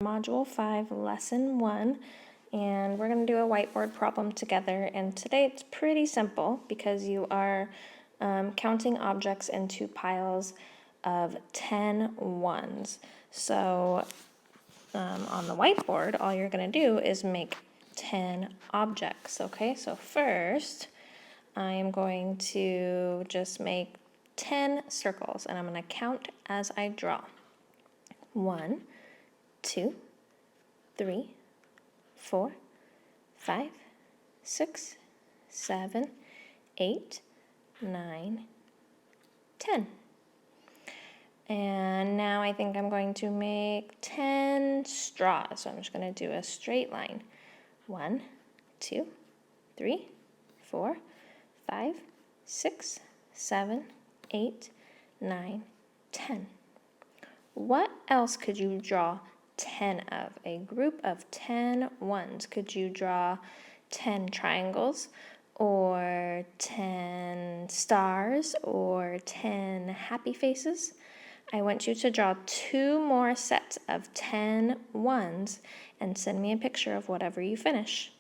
Module 5, Lesson 1, and we're going to do a whiteboard problem together. And today it's pretty simple because you are counting objects into piles of 10 ones. So on the whiteboard, all you're going to do is make 10 objects, okay? So first, I am going to just make 10 circles, and I'm going to count as I draw. 1, 2, 3, 4, 5, 6, 7, 8, 9, 10. And now I think I'm going to make 10 straws. So I'm just going to do a straight line. 1, 2, 3, 4, 5, 6, 7, 8, 9, 10. What else could you draw 10 of? A group of 10 ones. Could you draw 10 triangles, or 10 stars, or 10 happy faces? I want you to draw 2 more sets of 10 ones and send me a picture of whatever you finish.